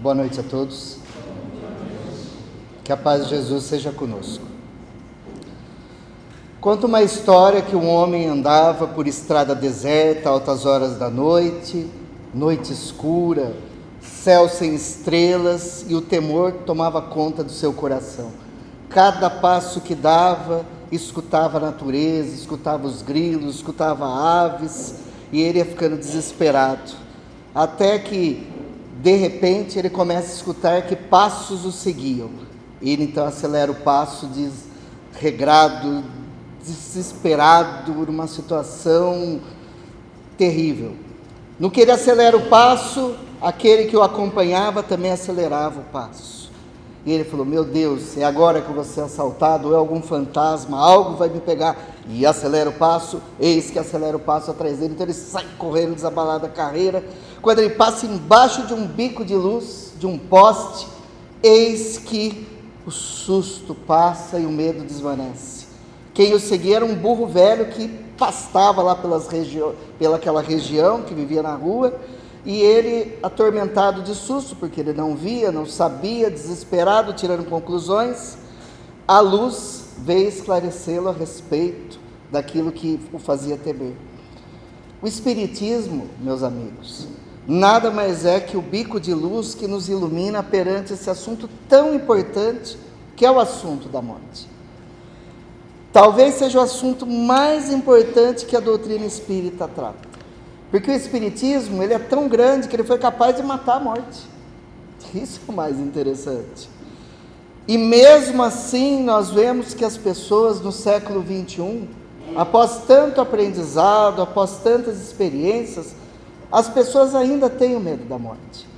Boa noite a todos. Que a paz de Jesus seja conosco. Conta uma história que um homem andava por estrada deserta, altas horas da noite, noite escura, céu sem estrelas, e o temor tomava conta do seu coração. Cada passo que dava, escutava a natureza, escutava os grilos, escutava aves, e ele ia ficando desesperado. Até que, de repente, ele começa a escutar que passos o seguiam. Ele então acelera o passo, desregrado, desesperado, numa situação terrível. No que ele acelera o passo, aquele que o acompanhava também acelerava o passo. E ele falou: meu Deus, é agora que eu vou ser assaltado, ou é algum fantasma, algo vai me pegar. E acelera o passo, eis que acelera o passo atrás dele. Então ele sai correndo, desabalado a carreira. Quando ele passa embaixo de um bico de luz, de um poste, eis que o susto passa e o medo desvanece. Quem o seguia era um burro velho que pastava lá pelaquela região, que vivia na rua, e ele, atormentado de susto, porque ele não via, não sabia, desesperado, tirando conclusões, a luz veio esclarecê-lo a respeito daquilo que o fazia temer. O Espiritismo, meus amigos, nada mais é que o bico de luz que nos ilumina perante esse assunto tão importante, que é o assunto da morte. Talvez seja o assunto mais importante que a doutrina espírita trata. Porque o Espiritismo, ele é tão grande que ele foi capaz de matar a morte. Isso é o mais interessante. E mesmo assim, nós vemos que as pessoas no século XXI, após tanto aprendizado, após tantas experiências, as pessoas ainda têm o medo da morte.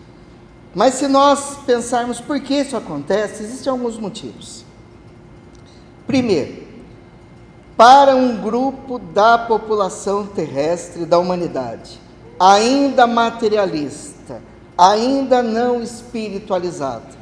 Mas se nós pensarmos por que isso acontece, existem alguns motivos. Primeiro, para um grupo da população terrestre, da humanidade, ainda materialista, ainda não espiritualizada,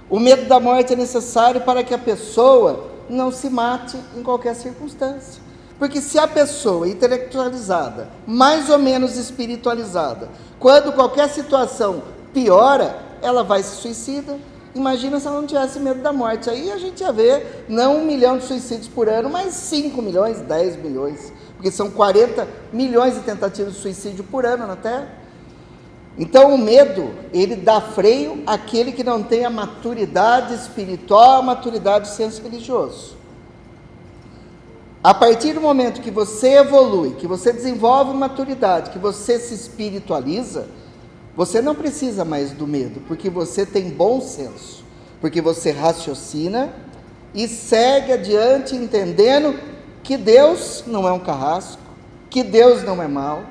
o medo da morte é necessário para que a pessoa não se mate em qualquer circunstância. Porque se a pessoa intelectualizada, mais ou menos espiritualizada, quando qualquer situação piora, ela vai se suicida. Imagina se ela não tivesse medo da morte. Aí a gente ia ver, não 1 milhão de suicídios por ano, mas 5 milhões, 10 milhões. Porque são 40 milhões de tentativas de suicídio por ano na Terra. Então o medo, ele dá freio àquele que não tem a maturidade espiritual, a maturidade do senso religioso. A partir do momento que você evolui, que você desenvolve maturidade, que você se espiritualiza, você não precisa mais do medo, porque você tem bom senso, porque você raciocina e segue adiante entendendo que Deus não é um carrasco, que Deus não é mau,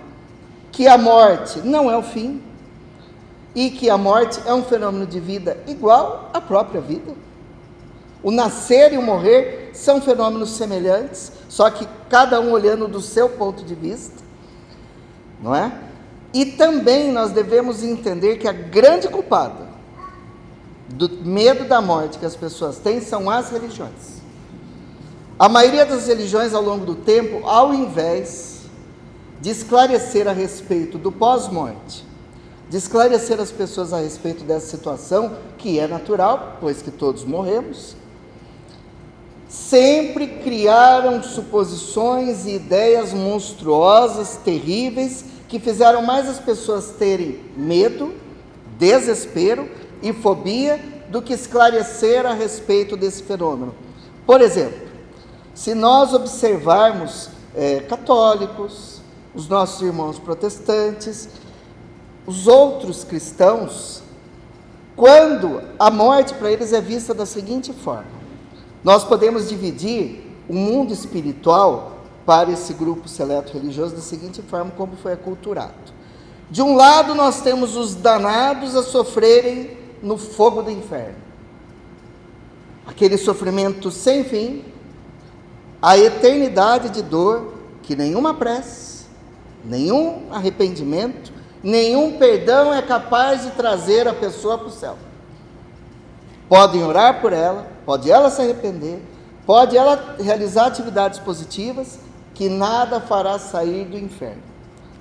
que a morte não é o fim, e que a morte é um fenômeno de vida igual à própria vida. O nascer e o morrer são fenômenos semelhantes, só que cada um olhando do seu ponto de vista, não é? E também nós devemos entender que a grande culpada do medo da morte que as pessoas têm são as religiões. A maioria das religiões ao longo do tempo, ao invés de esclarecer a respeito do pós-morte, de esclarecer as pessoas a respeito dessa situação, que é natural, pois que todos morremos, sempre criaram suposições e ideias monstruosas, terríveis, que fizeram mais as pessoas terem medo, desespero e fobia do que esclarecer a respeito desse fenômeno. Por exemplo, se nós observarmos católicos, os nossos irmãos protestantes, os outros cristãos, quando a morte para eles é vista da seguinte forma: nós podemos dividir o mundo espiritual para esse grupo seleto religioso da seguinte forma, como foi aculturado. De um lado nós temos os danados a sofrerem no fogo do inferno, aquele sofrimento sem fim, a eternidade de dor, que nenhuma prece, nenhum arrependimento, nenhum perdão é capaz de trazer a pessoa para o céu. Podem orar por ela, pode ela se arrepender, pode ela realizar atividades positivas, que nada fará sair do inferno.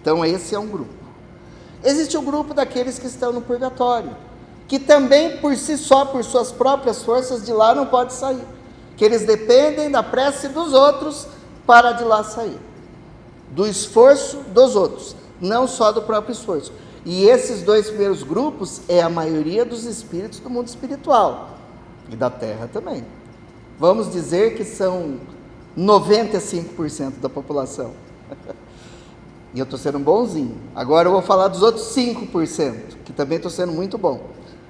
Então esse é um grupo. Existe o grupo daqueles que estão no purgatório, que também por si só, por suas próprias forças, de lá não pode sair, que eles dependem da prece dos outros para de lá sair, do esforço dos outros, não só do próprio esforço. E esses dois primeiros grupos é a maioria dos espíritos do mundo espiritual e da Terra também. Vamos dizer que são 95% da população. E eu estou sendo bonzinho. Agora eu vou falar dos outros 5%, que também estou sendo muito bom.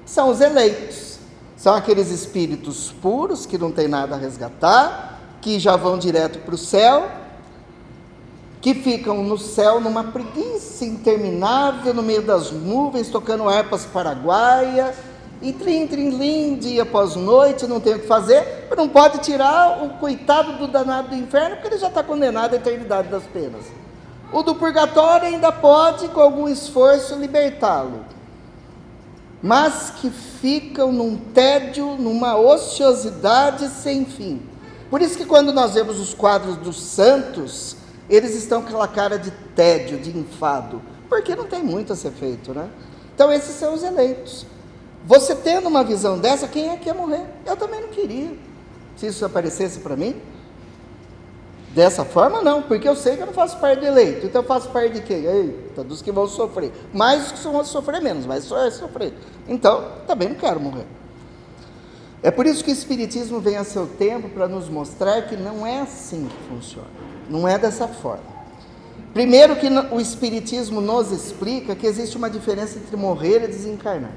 São os eleitos. São aqueles espíritos puros, que não tem nada a resgatar, que já vão direto para o céu, que ficam no céu numa preguiça interminável, no meio das nuvens, tocando harpas paraguaias, e trim, dia após noite, não tem o que fazer, não pode tirar o coitado do danado do inferno, porque ele já está condenado à eternidade das penas. O do purgatório ainda pode, com algum esforço, libertá-lo, mas que ficam num tédio, numa ociosidade sem fim. Por isso que quando nós vemos os quadros dos santos, eles estão com aquela cara de tédio, de enfado, porque não tem muito a ser feito, né? Então esses são os eleitos. Você tendo uma visão dessa, quem é que ia morrer? Eu também não queria, se isso aparecesse para mim. Dessa forma não, porque eu sei que eu não faço parte de eleito, então eu faço parte de quem? Eita, dos que vão sofrer, mais os que vão sofrer menos, mas só é sofrer. Então, também não quero morrer. É por isso que o Espiritismo vem a seu tempo para nos mostrar que não é assim que funciona, não é dessa forma. Primeiro que o Espiritismo nos explica que existe uma diferença entre morrer e desencarnar.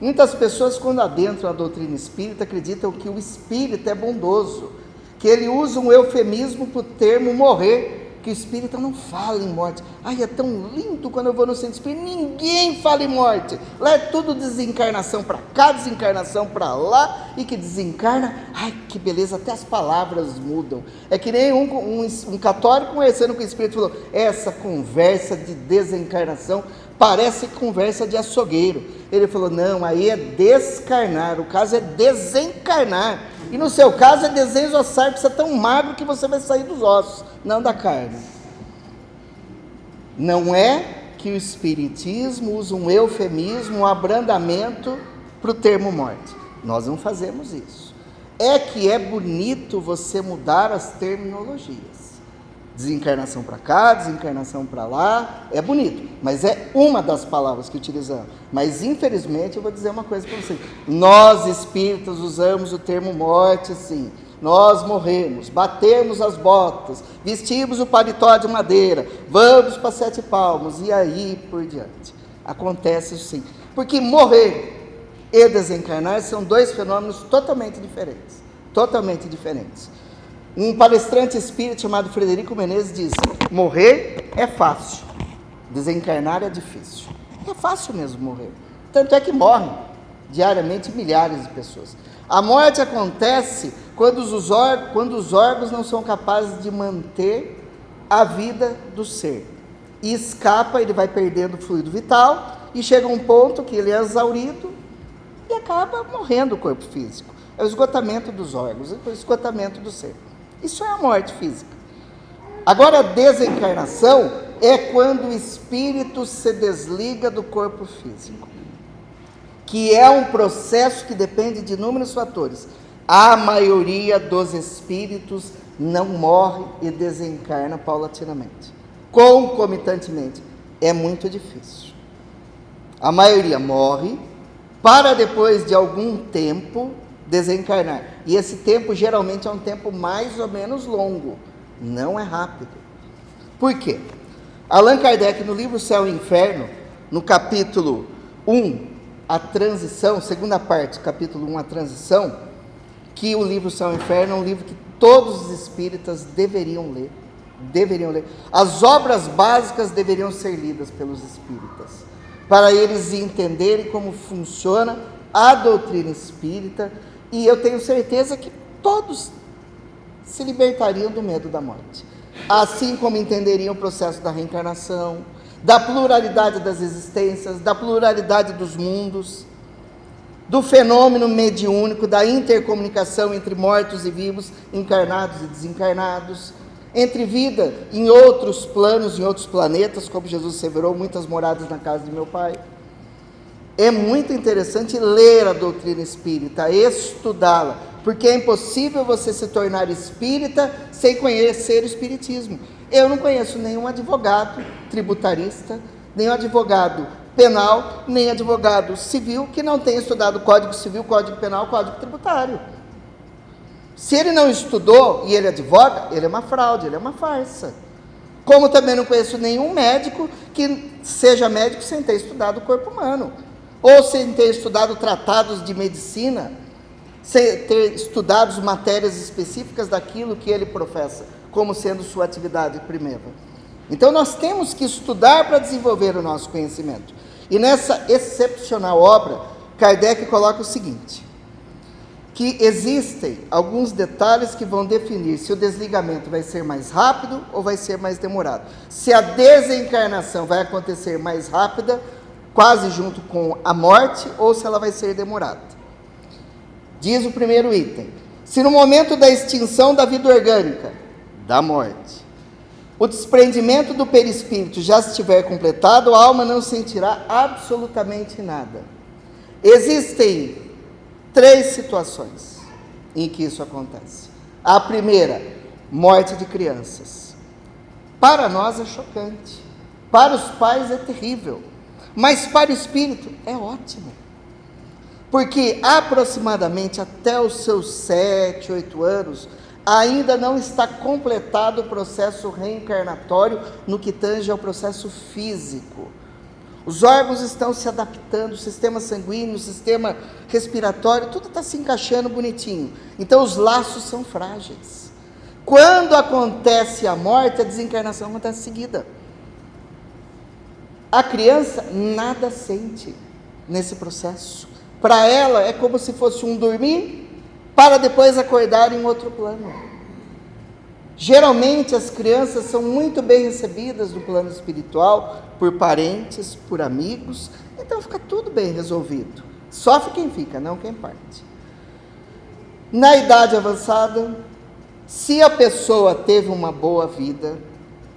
Muitas pessoas, quando adentram a doutrina espírita, acreditam que o espírito é bondoso, que ele usa um eufemismo para o termo morrer, que o espírita não fala em morte. Ai, é tão lindo quando eu vou no centro espírita, ninguém fala em morte. Lá é tudo desencarnação para cá, desencarnação para lá, e que desencarna, ai, que beleza, até as palavras mudam. É que nem um católico conversando com o espírito, falou, essa conversa de desencarnação parece conversa de açougueiro. Ele falou, não, aí é descarnar, o caso é desencarnar. E no seu caso é desenjossar, porque você é tão magro que você vai sair dos ossos, não da carne. Não é que o Espiritismo usa um eufemismo, um abrandamento para o termo morte. Nós não fazemos isso. É que é bonito você mudar as terminologias. Desencarnação para cá, desencarnação para lá, é bonito, mas é uma das palavras que utilizamos. Mas infelizmente eu vou dizer uma coisa para vocês, nós espíritas usamos o termo morte sim, nós morremos, batemos as botas, vestimos o paletó de madeira, vamos para 7 palmos e aí por diante. Acontece isso sim, porque morrer e desencarnar são dois fenômenos totalmente diferentes, totalmente diferentes. Um palestrante espírita chamado Frederico Menezes diz, morrer é fácil, desencarnar é difícil. É fácil mesmo morrer, tanto é que morrem diariamente milhares de pessoas. A morte acontece quando os órgãos não são capazes de manter a vida do ser. E escapa, ele vai perdendo o fluido vital, e chega um ponto que ele é exaurido, e acaba morrendo o corpo físico. É o esgotamento dos órgãos, é o esgotamento do ser. Isso é a morte física. Agora, a desencarnação é quando o espírito se desliga do corpo físico, que é um processo que depende de inúmeros fatores. A maioria dos espíritos não morre e desencarna paulatinamente, concomitantemente. É muito difícil. A maioria morre para depois de algum tempo desencarnar. E esse tempo geralmente é um tempo mais ou menos longo, não é rápido. Por quê? Allan Kardec, no livro Céu e Inferno, no capítulo 1, a transição, segunda parte, capítulo 1, a transição, que o livro Céu e Inferno é um livro que todos os espíritas deveriam ler. As obras básicas deveriam ser lidas pelos espíritas, para eles entenderem como funciona a doutrina espírita. E eu tenho certeza que todos se libertariam do medo da morte, assim como entenderiam o processo da reencarnação, da pluralidade das existências, da pluralidade dos mundos, do fenômeno mediúnico, da intercomunicação entre mortos e vivos, encarnados e desencarnados, entre vida em outros planos, em outros planetas, como Jesus asseverou, muitas moradas na casa de meu Pai. é muito interessante ler a doutrina espírita, estudá-la, porque é impossível você se tornar espírita sem conhecer o espiritismo. Eu não conheço nenhum advogado tributarista, nenhum advogado penal, nem advogado civil que não tenha estudado Código Civil, Código Penal, Código Tributário. Se ele não estudou e ele advoga, ele é uma fraude, ele é uma farsa. Como também não conheço nenhum médico que seja médico sem ter estudado o corpo humano, ou sem ter estudado tratados de medicina, sem ter estudado matérias específicas daquilo que ele professa, como sendo sua atividade primeira. Então nós temos que estudar para desenvolver o nosso conhecimento. E nessa excepcional obra, Kardec coloca o seguinte, que existem alguns detalhes que vão definir se o desligamento vai ser mais rápido ou vai ser mais demorado. Se a desencarnação vai acontecer mais rápida, quase junto com a morte, ou se ela vai ser demorada. Diz o primeiro item: se no momento da extinção da vida orgânica, da morte, o desprendimento do perispírito já estiver completado, a alma não sentirá absolutamente nada. Existem 3 situações em que isso acontece. A primeira, morte de crianças. Para nós é chocante, para os pais é terrível, mas para o espírito é ótimo. Porque aproximadamente até os seus 7, 8 anos, ainda não está completado o processo reencarnatório no que tange ao processo físico. Os órgãos estão se adaptando, o sistema sanguíneo, o sistema respiratório, tudo está se encaixando bonitinho. Então os laços são frágeis. Quando acontece a morte, a desencarnação acontece seguida. A criança nada sente nesse processo. Para ela é como se fosse um dormir, para depois acordar em outro plano. Geralmente as crianças são muito bem recebidas no plano espiritual, por parentes, por amigos, então fica tudo bem resolvido. Sofre quem fica, não quem parte. Na idade avançada, se a pessoa teve uma boa vida,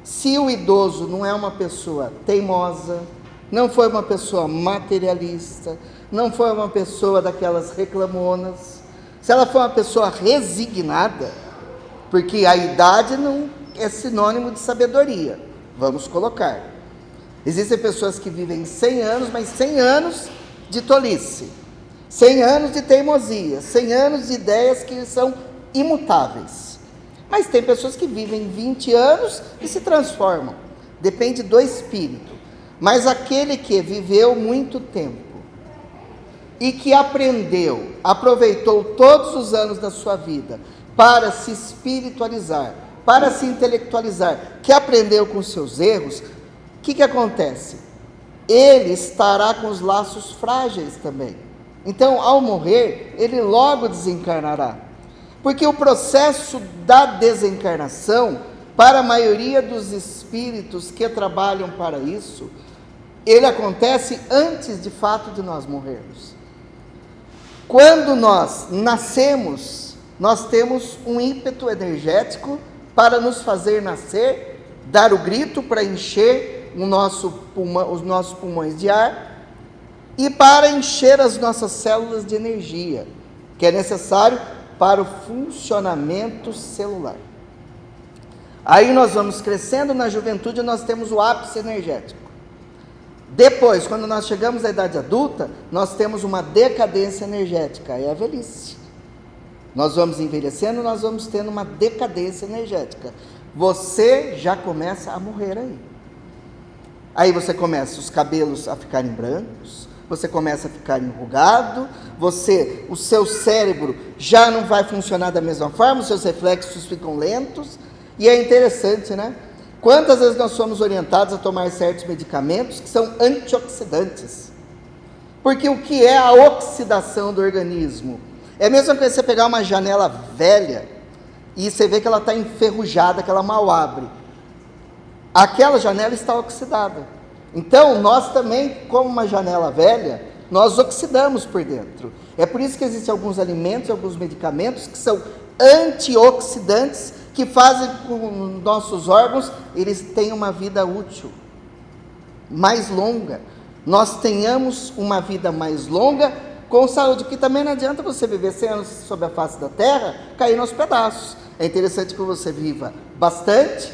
se o idoso não é uma pessoa teimosa, não foi uma pessoa materialista, não foi uma pessoa daquelas reclamonas, se ela foi uma pessoa resignada, porque a idade não é sinônimo de sabedoria, vamos colocar. Existem pessoas que vivem 100 anos, mas 100 anos de tolice, 100 anos de teimosia, 100 anos de ideias que são imutáveis. Mas tem pessoas que vivem 20 anos e se transformam, depende do espírito. Mas aquele que viveu muito tempo e que aprendeu, aproveitou todos os anos da sua vida para se espiritualizar, para se intelectualizar, que aprendeu com seus erros, o que acontece? Ele estará com os laços frágeis também. Então, ao morrer, ele logo desencarnará. Porque o processo da desencarnação, para a maioria dos espíritos que trabalham para isso, ele acontece antes de fato de nós morrermos. Quando nós nascemos, nós temos um ímpeto energético para nos fazer nascer, dar o grito para encher os nossos pulmões de ar e para encher as nossas células de energia, que é necessário para o funcionamento celular. Aí nós vamos crescendo, na juventude nós temos o ápice energético. Depois, quando nós chegamos à idade adulta, nós temos uma decadência energética, é a velhice. Nós vamos envelhecendo, nós vamos tendo uma decadência energética. Você já começa a morrer aí. Aí você começa os cabelos a ficarem brancos, você começa a ficar enrugado, o seu cérebro já não vai funcionar da mesma forma, os seus reflexos ficam lentos, e é interessante, né? Quantas vezes nós somos orientados a tomar certos medicamentos que são antioxidantes? Porque o que é a oxidação do organismo? É a mesma coisa que você pegar uma janela velha e você vê que ela está enferrujada, que ela mal abre. Aquela janela está oxidada. Então, nós também, como uma janela velha, nós oxidamos por dentro. É por isso que existem alguns alimentos, alguns medicamentos que são antioxidantes, que fazem com que os nossos órgãos eles tenham uma vida útil, mais longa. nós tenhamos uma vida mais longa com saúde, porque também não adianta você viver 100 anos sobre a face da terra, cair aos pedaços. É interessante que você viva bastante,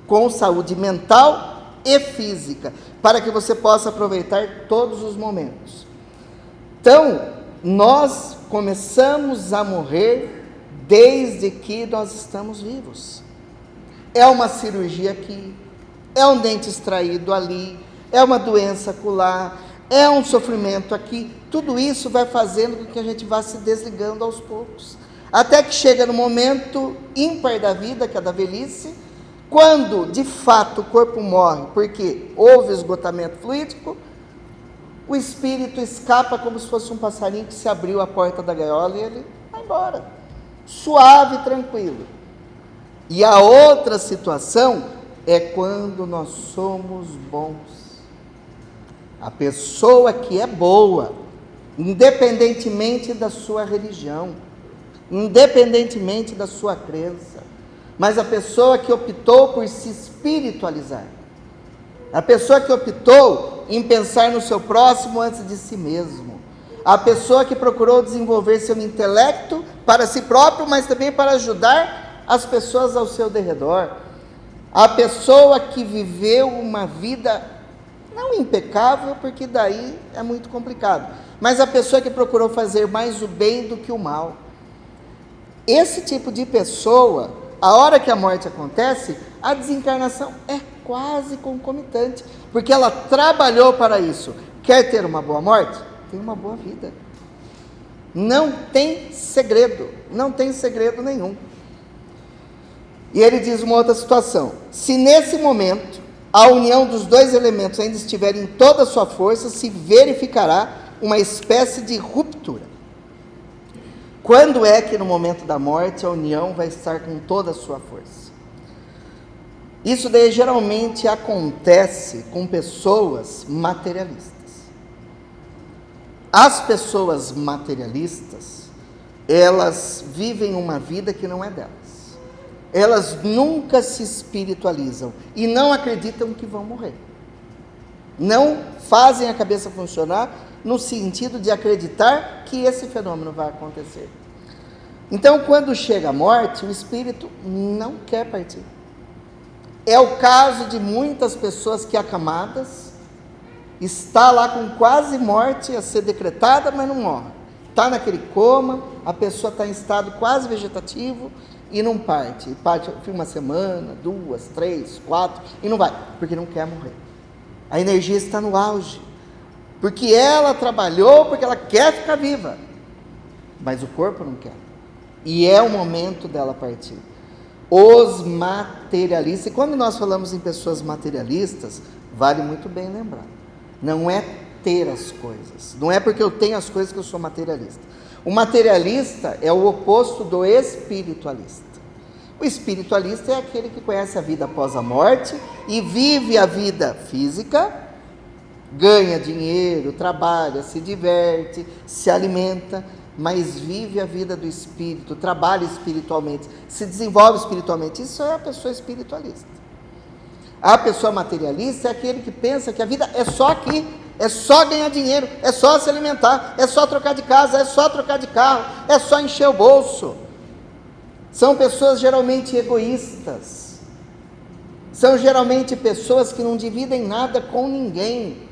com saúde mental e física, para que você possa aproveitar todos os momentos. Então, nós começamos a morrer desde que nós estamos vivos. É uma cirurgia aqui, é um dente extraído ali, é uma doença acolá, é um sofrimento aqui. Tudo isso vai fazendo com que a gente vá se desligando aos poucos, até que chega no momento ímpar da vida, que é da velhice, quando de fato o corpo morre, porque houve esgotamento fluídico, o espírito escapa como se fosse um passarinho que se abriu a porta da gaiola e ele vai embora, suave e tranquilo. E a outra situação é quando nós somos bons. A pessoa que é boa, independentemente da sua religião, independentemente da sua crença, mas a pessoa que optou por se espiritualizar, a pessoa que optou em pensar no seu próximo antes de si mesmo, a pessoa que procurou desenvolver seu intelecto para si próprio, mas também para ajudar as pessoas ao seu derredor, a pessoa que viveu uma vida não impecável, porque daí é muito complicado, mas a pessoa que procurou fazer mais o bem do que o mal. Esse tipo de pessoa, a hora que a morte acontece, a desencarnação é quase concomitante, porque ela trabalhou para isso. Quer ter uma boa morte? Tem uma boa vida. Não tem segredo, não tem segredo nenhum. E ele diz uma outra situação: se nesse momento a união dos dois elementos ainda estiver em toda a sua força, se verificará uma espécie de ruptura. Quando é que no momento da morte a união vai estar com toda a sua força? Isso daí geralmente acontece com pessoas materialistas. As pessoas materialistas, elas vivem uma vida que não é delas. Elas nunca se espiritualizam e não acreditam que vão morrer. Não fazem a cabeça funcionar no sentido de acreditar que esse fenômeno vai acontecer. Então, quando chega a morte, o espírito não quer partir. É o caso de muitas pessoas que, acamadas, está lá com quase morte a ser decretada, mas não morre. Está naquele coma, a pessoa está em estado quase vegetativo e não parte. E parte uma semana, 2, 3, 4, e não vai, porque não quer morrer. A energia está no auge, porque ela trabalhou, porque ela quer ficar viva, mas o corpo não quer. E é o momento dela partir. Os materialistas, e quando nós falamos em pessoas materialistas, vale muito bem lembrar, não é ter as coisas, não é porque eu tenho as coisas que eu sou materialista. O materialista é o oposto do espiritualista. O espiritualista é aquele que conhece a vida após a morte e vive a vida física, ganha dinheiro, trabalha, se diverte, se alimenta, mas vive a vida do espírito, trabalha espiritualmente, se desenvolve espiritualmente. Isso é a pessoa espiritualista. A pessoa materialista é aquele que pensa que a vida é só aqui, é só ganhar dinheiro, é só se alimentar, é só trocar de casa, é só trocar de carro, é só encher o bolso. São pessoas geralmente egoístas, são geralmente pessoas que não dividem nada com ninguém,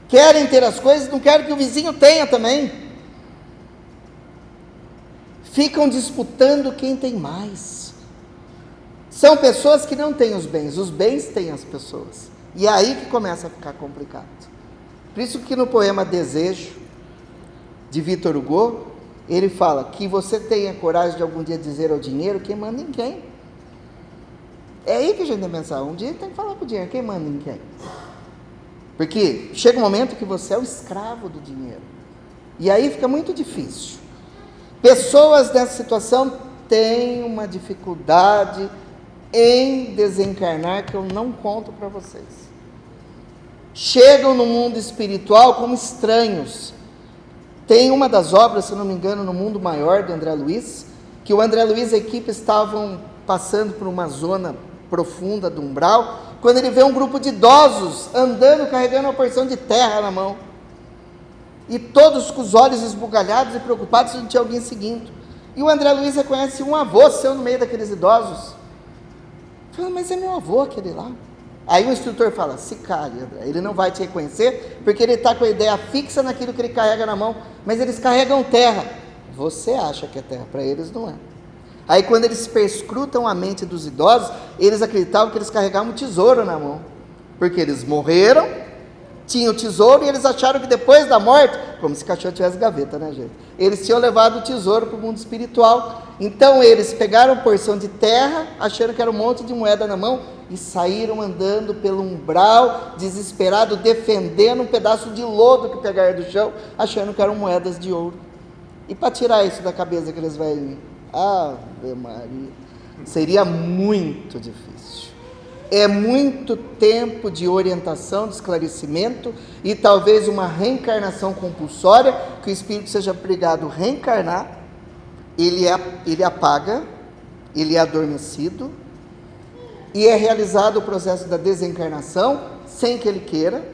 querem ter as coisas, não querem que o vizinho tenha também, ficam disputando quem tem mais. São pessoas que não têm os bens têm as pessoas, e é aí que começa a ficar complicado. Por isso que no poema Desejo, de Victor Hugo, ele fala que você tenha coragem de algum dia dizer ao dinheiro quem manda em quem. É aí que a gente tem que pensar, um dia tem que falar para o dinheiro, quem manda em quem? Porque chega um momento que você é o escravo do dinheiro, e aí fica muito difícil. Pessoas nessa situação têm uma dificuldade em desencarnar que eu não conto para vocês. Chegam no mundo espiritual como estranhos. Tem uma das obras, se não me engano, no Mundo Maior, do André Luiz, que o André Luiz e a equipe estavam passando por uma zona profunda do umbral, quando ele vê um grupo de idosos andando, carregando uma porção de terra na mão. E todos com os olhos esbugalhados e preocupados se não tinha alguém seguindo. E o André Luiz reconhece um avô seu no meio daqueles idosos. Fala, mas é meu avô aquele lá. Aí o instrutor fala, se cale, André, ele não vai te reconhecer, porque ele está com a ideia fixa naquilo que ele carrega na mão, mas eles carregam terra. Você acha que é terra, para eles não é. Aí quando eles perscrutam a mente dos idosos, eles acreditavam que eles carregavam um tesouro na mão, porque eles morreram, tinham o tesouro e eles acharam que depois da morte, como se cachorro tivesse gaveta, né, gente? Eles tinham levado o tesouro para o mundo espiritual. Então eles pegaram porção de terra, achando que era um monte de moeda na mão, e saíram andando pelo umbral, desesperado, defendendo um pedaço de lodo que pegaram do chão, achando que eram moedas de ouro. E para tirar isso da cabeça daqueles velhinhos? Ave Maria, seria muito difícil. É muito tempo de orientação, de esclarecimento e talvez uma reencarnação compulsória, que o espírito seja obrigado a reencarnar, ele apaga, ele é adormecido, e é realizado o processo da desencarnação, sem que ele queira,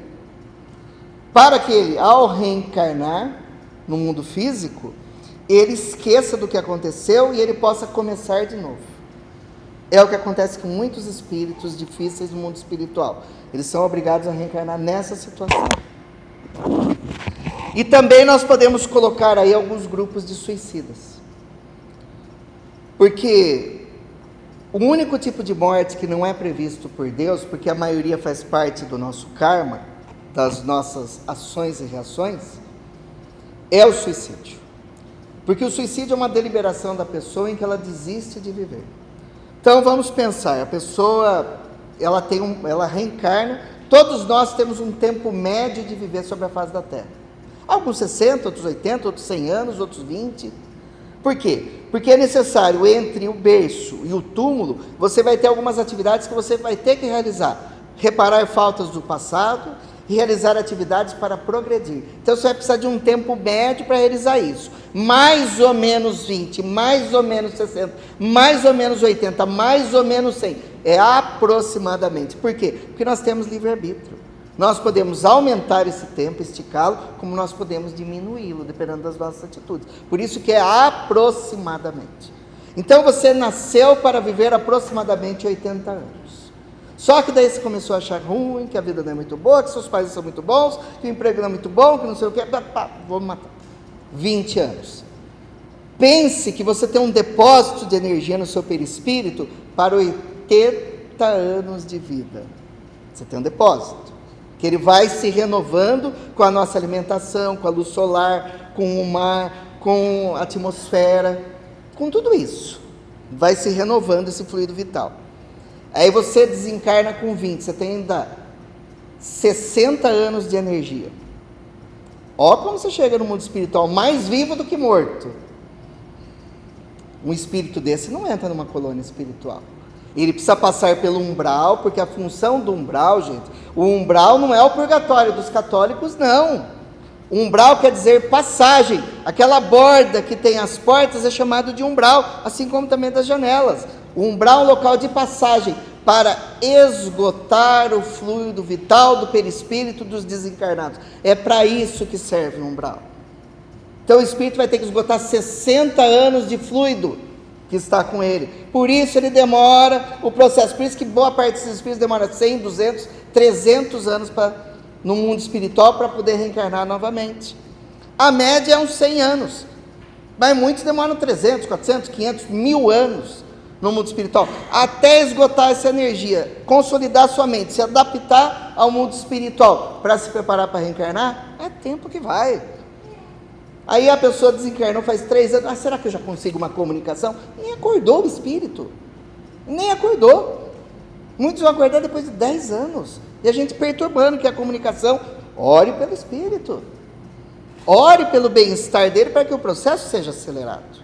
para que ele, ao reencarnar no mundo físico, ele esqueça do que aconteceu e ele possa começar de novo. É o que acontece com muitos espíritos difíceis no mundo espiritual. Eles são obrigados a reencarnar nessa situação. E também nós podemos colocar aí alguns grupos de suicidas. Porque o único tipo de morte que não é previsto por Deus, porque a maioria faz parte do nosso karma, das nossas ações e reações, é o suicídio. Porque o suicídio é uma deliberação da pessoa em que ela desiste de viver. Então vamos pensar, a pessoa, ela reencarna, todos nós temos um tempo médio de viver sobre a face da Terra. Alguns 60, outros 80, outros 100 anos, outros 20. Por quê? Porque é necessário, entre o berço e o túmulo, você vai ter algumas atividades que você vai ter que realizar. Reparar faltas do passado e realizar atividades para progredir. Então você vai precisar de um tempo médio para realizar isso. Mais ou menos 20, mais ou menos 60, mais ou menos 80, mais ou menos 100. É aproximadamente. Por quê? Porque nós temos livre-arbítrio. Nós podemos aumentar esse tempo, esticá-lo, como nós podemos diminuí-lo, dependendo das nossas atitudes. Por isso que é aproximadamente. Então você nasceu para viver aproximadamente 80 anos. Só que daí você começou a achar ruim, que a vida não é muito boa, que seus pais são muito bons, que o emprego não é muito bom, que não sei o quê, vou me matar. 20 anos. Pense que você tem um depósito de energia no seu perispírito para 80 anos de vida. Você tem um depósito, que ele vai se renovando com a nossa alimentação, com a luz solar, com o mar, com a atmosfera, com tudo isso. Vai se renovando esse fluido vital. Aí você desencarna com 20, você tem ainda 60 anos de energia. Ó como você chega no mundo espiritual mais vivo do que morto. Um espírito desse não entra numa colônia espiritual. Ele precisa passar pelo umbral, porque a função do umbral, gente, o umbral não é o purgatório dos católicos, não. O umbral quer dizer passagem. Aquela borda que tem as portas é chamado de umbral, assim como também das janelas. O umbral é um local de passagem para esgotar o fluido vital do perispírito dos desencarnados. É para isso que serve o umbral. Então o espírito vai ter que esgotar 60 anos de fluido que está com ele. Por isso ele demora o processo. Por isso que boa parte desses espíritos demora 100, 200, 300 anos no mundo espiritual para poder reencarnar novamente. A média é uns 100 anos. Mas muitos demoram 300, 400, 500, 1000 anos no mundo espiritual, até esgotar essa energia, consolidar sua mente, se adaptar ao mundo espiritual, para se preparar para reencarnar, é tempo que vai. Aí a pessoa desencarnou faz 3 anos, será que eu já consigo uma comunicação? Nem acordou o espírito, nem acordou. Muitos vão acordar depois de 10 anos, e a gente perturbando que a comunicação, ore pelo espírito, ore pelo bem-estar dele, para que o processo seja acelerado.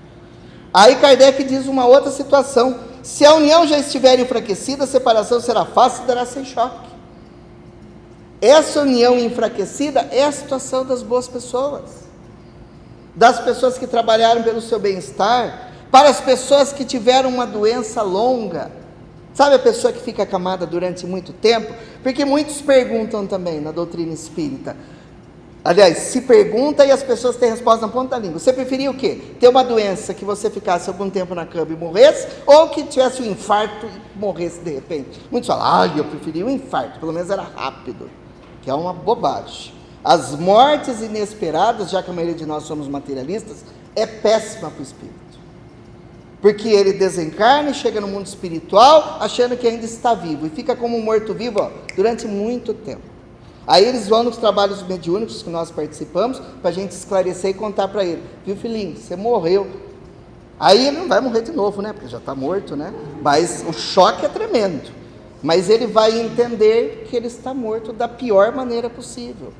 Aí Kardec diz uma outra situação: se a união já estiver enfraquecida, a separação será fácil e dará sem choque. Essa união enfraquecida é a situação das boas pessoas, das pessoas que trabalharam pelo seu bem-estar, para as pessoas que tiveram uma doença longa, Sabe a pessoa que fica acamada durante muito tempo? Porque muitos perguntam também na doutrina espírita. Aliás, se pergunta e as pessoas têm resposta na ponta da língua. Você preferia o quê? Ter uma doença que você ficasse algum tempo na cama e morresse, ou que tivesse um infarto e morresse de repente? Muitos falam, eu preferia um infarto, pelo menos era rápido, que é uma bobagem. As mortes inesperadas, já que a maioria de nós somos materialistas, é péssima para o espírito. Porque ele desencarna e chega no mundo espiritual achando que ainda está vivo, e fica como um morto-vivo durante muito tempo. Aí eles vão nos trabalhos mediúnicos que nós participamos, para a gente esclarecer e contar para ele, viu filhinho, você morreu. Aí ele não vai morrer de novo, né, porque já está morto, né, mas o choque é tremendo. Mas ele vai entender que ele está morto da pior maneira possível.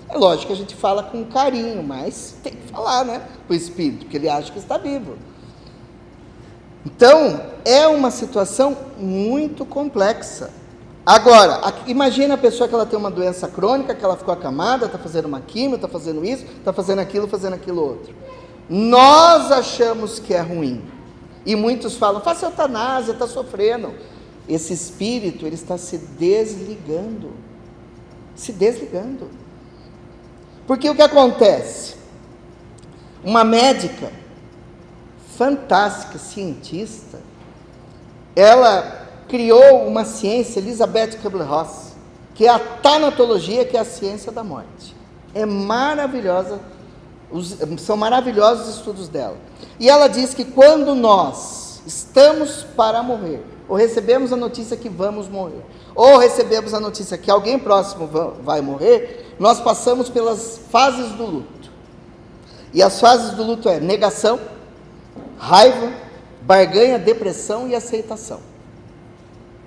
É lógico que a gente fala com carinho, mas tem que falar, né, para o espírito, porque ele acha que está vivo. Então, é uma situação muito complexa. Agora, imagina a pessoa que ela tem uma doença crônica, que ela ficou acamada, está fazendo uma quimio, está fazendo isso, está fazendo aquilo outro. Nós achamos que é ruim. E muitos falam, faça eutanásia, está sofrendo. Esse espírito, ele está se desligando. Se desligando. Porque o que acontece? Uma médica fantástica, cientista, ela criou uma ciência, Elizabeth Kubler-Ross, que é a tanatologia, que é a ciência da morte. É maravilhosa, são maravilhosos os estudos dela. E ela diz que quando nós estamos para morrer, ou recebemos a notícia que vamos morrer, ou recebemos a notícia que alguém próximo vai morrer, nós passamos pelas fases do luto. E as fases do luto é negação, raiva, barganha, depressão e aceitação.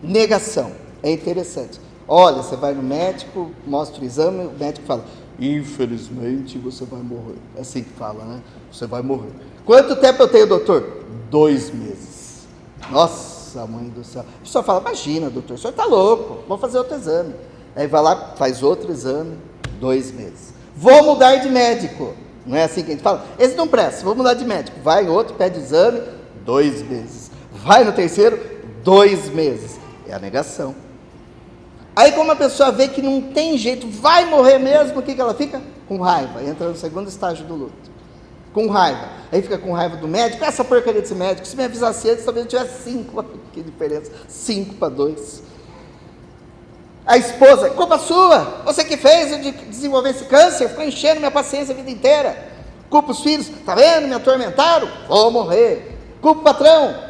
Negação, é interessante. Olha, você vai no médico, mostra o exame, o médico fala, infelizmente você vai morrer. É assim que fala, né? Você vai morrer. Quanto tempo eu tenho, doutor? 2 meses. Nossa, mãe do céu. A pessoa fala, imagina, doutor, o senhor está louco, vou fazer outro exame. Aí vai lá, faz outro exame, 2 meses. Vou mudar de médico. Não é assim que a gente fala? Esse não presta, vou mudar de médico. Vai em outro, pede exame, 2 meses. Vai no terceiro, 2 meses. É a negação. Aí como a pessoa vê que não tem jeito, vai morrer mesmo, o que ela fica? Com raiva. Entra no segundo estágio do luto. Com raiva. Aí fica com raiva do médico. Essa porcaria desse médico, se me avisasse antes, talvez eu tivesse 5. Que diferença. 5 para 2. A esposa, culpa sua. Você que fez eu desenvolver esse câncer, ficou enchendo minha paciência a vida inteira. Culpa os filhos. Tá vendo? Me atormentaram. Vou morrer. Culpa o patrão.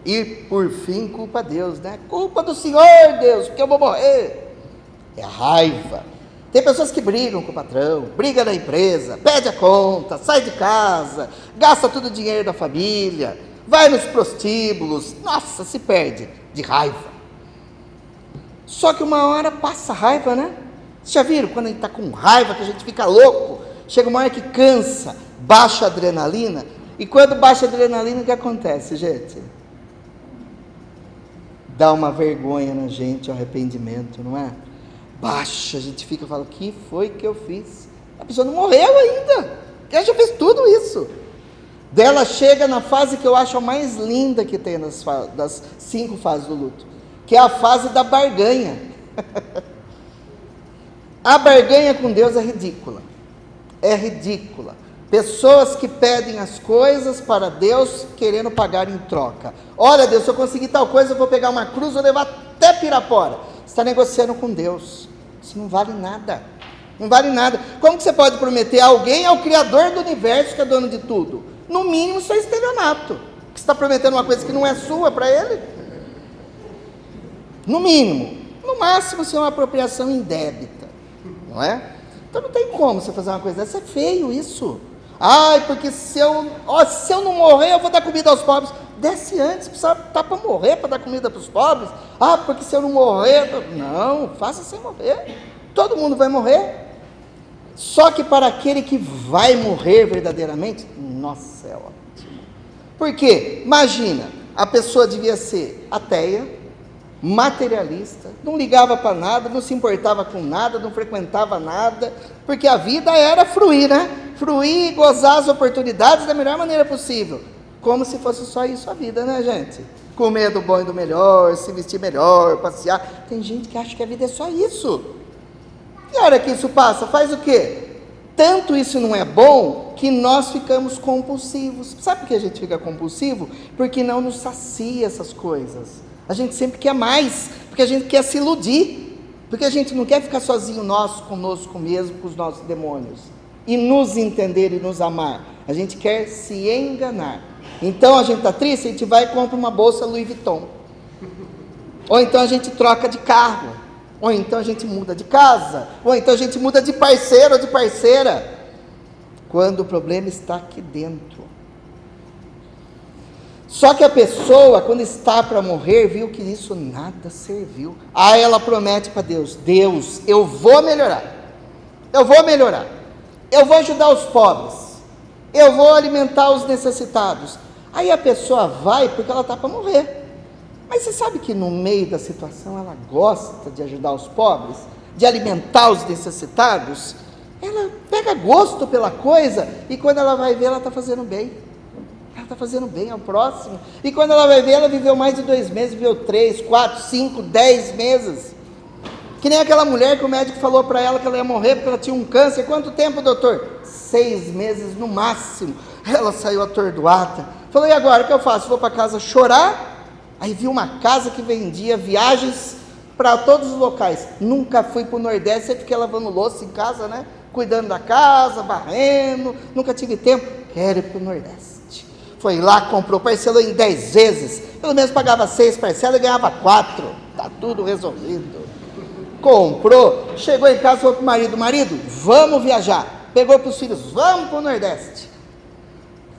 E, por fim, culpa Deus, né? Culpa do Senhor, Deus, porque eu vou morrer. É a raiva. Tem pessoas que brigam com o patrão, briga na empresa, pede a conta, sai de casa, gasta todo o dinheiro da família, vai nos prostíbulos, nossa, se perde de raiva. Só que uma hora passa a raiva, né? Vocês já viram quando a gente está com raiva, que a gente fica louco? Chega uma hora que cansa, baixa a adrenalina, e quando baixa a adrenalina, o que acontece, gente? Dá uma vergonha na gente, o arrependimento, não é? Baixa, a gente fica e fala, o que foi que eu fiz? A pessoa não morreu ainda, ela já fez tudo isso. Dela chega na fase que eu acho a mais linda que tem das 5 fases do luto, que é a fase da barganha. A barganha com Deus é ridícula. É ridícula. Pessoas que pedem as coisas para Deus querendo pagar em troca. Olha, Deus, se eu conseguir tal coisa, eu vou pegar uma cruz, vou levar até Pirapora. Você está negociando com Deus. Isso não vale nada. Não vale nada. Como que você pode prometer a alguém ao Criador do universo, que é dono de tudo? No mínimo, isso é estelionato. Você está prometendo uma coisa que não é sua para ele? No mínimo. No máximo, isso é uma apropriação indébita. Não é? Então não tem como você fazer uma coisa dessa. É feio isso. Ai, porque se eu não morrer, eu vou dar comida aos pobres. Desce antes, precisa estar para morrer, para dar comida para os pobres. Ah, porque se eu não morrer... Não, faça sem morrer. Todo mundo vai morrer. Só que para aquele que vai morrer verdadeiramente, nossa, é ótimo. Por quê? Imagina, a pessoa devia ser ateia, materialista, não ligava para nada, não se importava com nada, não frequentava nada, porque a vida era fruir, né? Fruir e gozar as oportunidades da melhor maneira possível. Como se fosse só isso a vida, né, gente? comer do bom e do melhor, se vestir melhor, passear. Tem gente que acha que a vida é só isso. E a hora que isso passa, faz o quê? Tanto isso não é bom, que nós ficamos compulsivos. Sabe por que a gente fica compulsivo? Porque não nos sacia essas coisas. A gente sempre quer mais, porque a gente quer se iludir, porque a gente não quer ficar sozinho conosco mesmo, com os nossos demônios, e nos entender e nos amar. A gente quer se enganar. Então a gente está triste, a gente vai e compra uma bolsa Louis Vuitton. Ou então a gente troca de carro. Ou então a gente muda de casa. Ou então a gente muda de parceiro ou de parceira. Quando o problema está aqui dentro. Só que a pessoa, quando está para morrer, viu que isso nada serviu. Aí ela promete para Deus: Deus, eu vou melhorar. Eu vou melhorar. Eu vou ajudar os pobres. Eu vou alimentar os necessitados. Aí a pessoa vai porque ela está para morrer. Mas você sabe que no meio da situação ela gosta de ajudar os pobres, de alimentar os necessitados? Ela pega gosto pela coisa e quando ela vai ver, ela está fazendo bem. Ela está fazendo bem ao próximo. E quando ela vai ver, ela viveu mais de 2 meses, viveu 3, 4, 5, 10 meses. Que nem aquela mulher que o médico falou para ela que ela ia morrer porque ela tinha um câncer. Quanto tempo, doutor? 6 meses no máximo. Ela saiu atordoada. Falou: e agora o que eu faço? Vou para casa chorar? Aí vi uma casa que vendia viagens para todos os locais. Nunca fui para o Nordeste, sempre fiquei lavando louça em casa, né? Cuidando da casa, varrendo, nunca tive tempo. Quero ir para o Nordeste. Foi lá, comprou, parcelou em 10 vezes. Pelo menos pagava 6 parcelas e ganhava 4. Está tudo resolvido. Comprou, chegou em casa e falou para o marido: marido, vamos viajar. Pegou para os filhos: vamos para o Nordeste.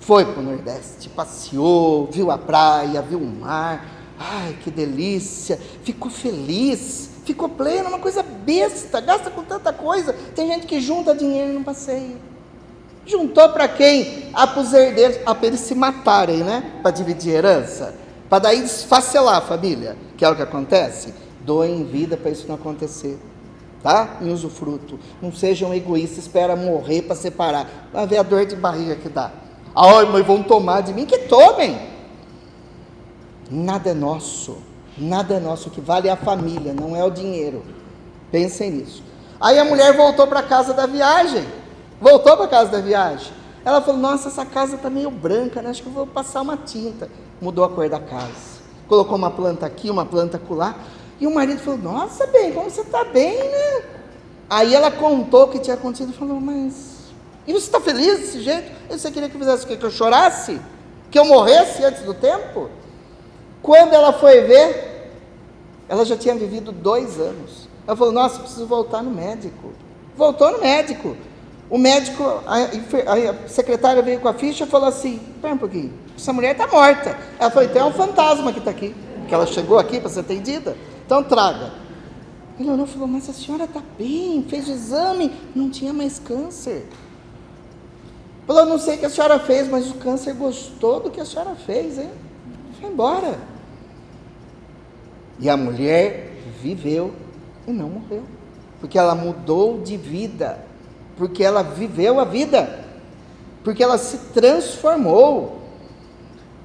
Foi para o Nordeste, passeou, viu a praia, viu o mar. Ai, que delícia. Ficou feliz, ficou pleno, uma coisa besta, gasta com tanta coisa. Tem gente que junta dinheiro num passeio. Juntou para quem? Para os herdeiros, para eles se matarem, né? Para dividir herança, para daí desfacelar a família, que é o que acontece. Doem vida para isso não acontecer, tá? Em usufruto. Não sejam egoístas, espera morrer para separar. Vai ver a dor de barriga que dá. Ai, mas vão tomar de mim? Que tomem. Nada é nosso. Nada é nosso. O que vale é a família, não é o dinheiro. Pensem nisso. Aí a mulher voltou para a casa da viagem. Voltou para a casa da viagem. Ela falou: nossa, essa casa está meio branca, né? Acho que eu vou passar uma tinta. Mudou a cor da casa. Colocou uma planta aqui, uma planta acolá. E o marido falou: nossa, bem, como você está bem, né? Aí ela contou o que tinha acontecido e falou: mas... e você está feliz desse jeito? Você queria que eu fizesse o quê? Que eu chorasse? Que eu morresse antes do tempo? Quando ela foi ver, ela já tinha vivido 2 anos. Ela falou: nossa, preciso voltar no médico. Voltou no médico. O médico, a secretária veio com a ficha e falou assim: espera um pouquinho, essa mulher está morta. Ela falou: então é um fantasma que está aqui, que ela chegou aqui para ser atendida. Então traga. Ele olhou e falou: mas a senhora está bem, fez o exame, não tinha mais câncer. Falou: não sei o que a senhora fez, mas o câncer gostou do que a senhora fez, hein? Foi embora. E a mulher viveu e não morreu, porque ela mudou de vida, porque ela viveu a vida, porque ela se transformou.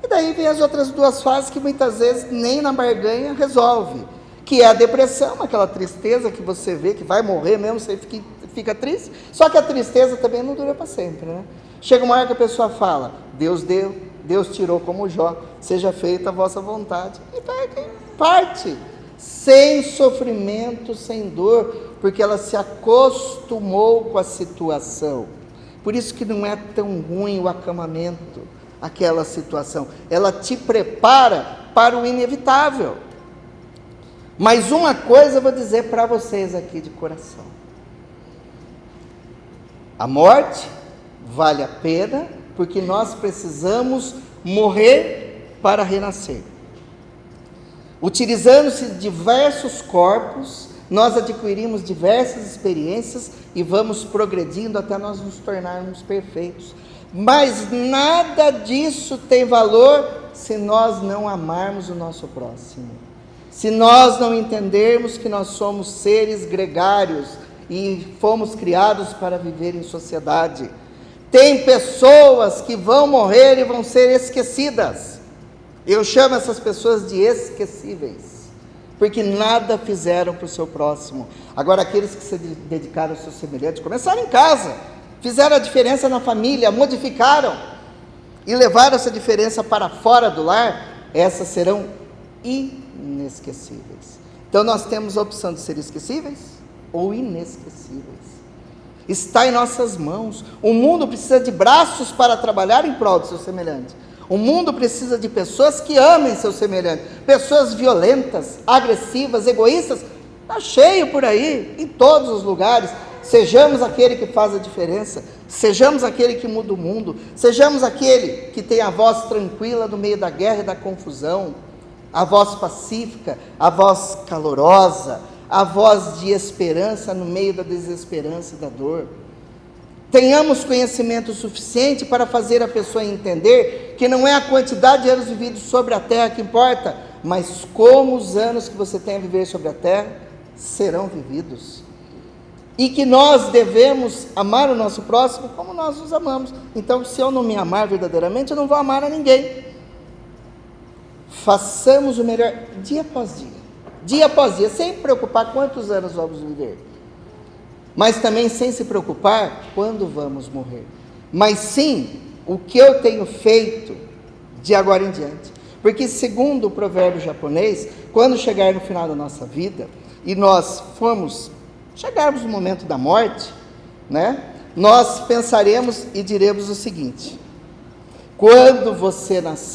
E daí vem as outras 2 fases que muitas vezes nem na barganha resolve, que é a depressão, aquela tristeza que você vê que vai morrer mesmo, você fica triste. Só que a tristeza também não dura para sempre, né? Chega uma hora que a pessoa fala: Deus deu, Deus tirou, como Jó, seja feita a vossa vontade. E parte, sem sofrimento, sem dor, porque ela se acostumou com a situação. Por isso que não é tão ruim o acamamento, aquela situação. Ela te prepara para o inevitável. Mas uma coisa eu vou dizer para vocês aqui de coração: a morte vale a pena, porque nós precisamos morrer para renascer. Utilizando-se de diversos corpos, nós adquirimos diversas experiências e vamos progredindo até nós nos tornarmos perfeitos. Mas nada disso tem valor se nós não amarmos o nosso próximo. Se nós não entendermos que nós somos seres gregários e fomos criados para viver em sociedade. Tem pessoas que vão morrer e vão ser esquecidas. Eu chamo essas pessoas de esquecíveis, porque nada fizeram para o seu próximo. Agora, aqueles que se dedicaram aos seus semelhantes, começaram em casa, fizeram a diferença na família, modificaram e levaram essa diferença para fora do lar, essas serão inesquecíveis. Então nós temos a opção de ser esquecíveis ou inesquecíveis. Está em nossas mãos. O mundo precisa de braços para trabalhar em prol do seu semelhante. O mundo precisa de pessoas que amem seu semelhante. Pessoas violentas, agressivas, egoístas, está cheio por aí, em todos os lugares. Sejamos aquele que faz a diferença, sejamos aquele que muda o mundo, sejamos aquele que tem a voz tranquila no meio da guerra e da confusão, a voz pacífica, a voz calorosa, a voz de esperança no meio da desesperança e da dor. Tenhamos conhecimento suficiente para fazer a pessoa entender que não é a quantidade de anos vividos sobre a terra que importa, mas como os anos que você tem a viver sobre a terra serão vividos. E que nós devemos amar o nosso próximo como nós nos amamos. Então, se eu não me amar verdadeiramente, eu não vou amar a ninguém. Façamos o melhor dia após dia, sem preocupar quantos anos vamos viver, mas também sem se preocupar quando vamos morrer, mas sim o que eu tenho feito de agora em diante, porque segundo o provérbio japonês, quando chegar no final da nossa vida, e nós chegarmos no momento da morte, né, nós pensaremos e diremos o seguinte: quando você nasceu,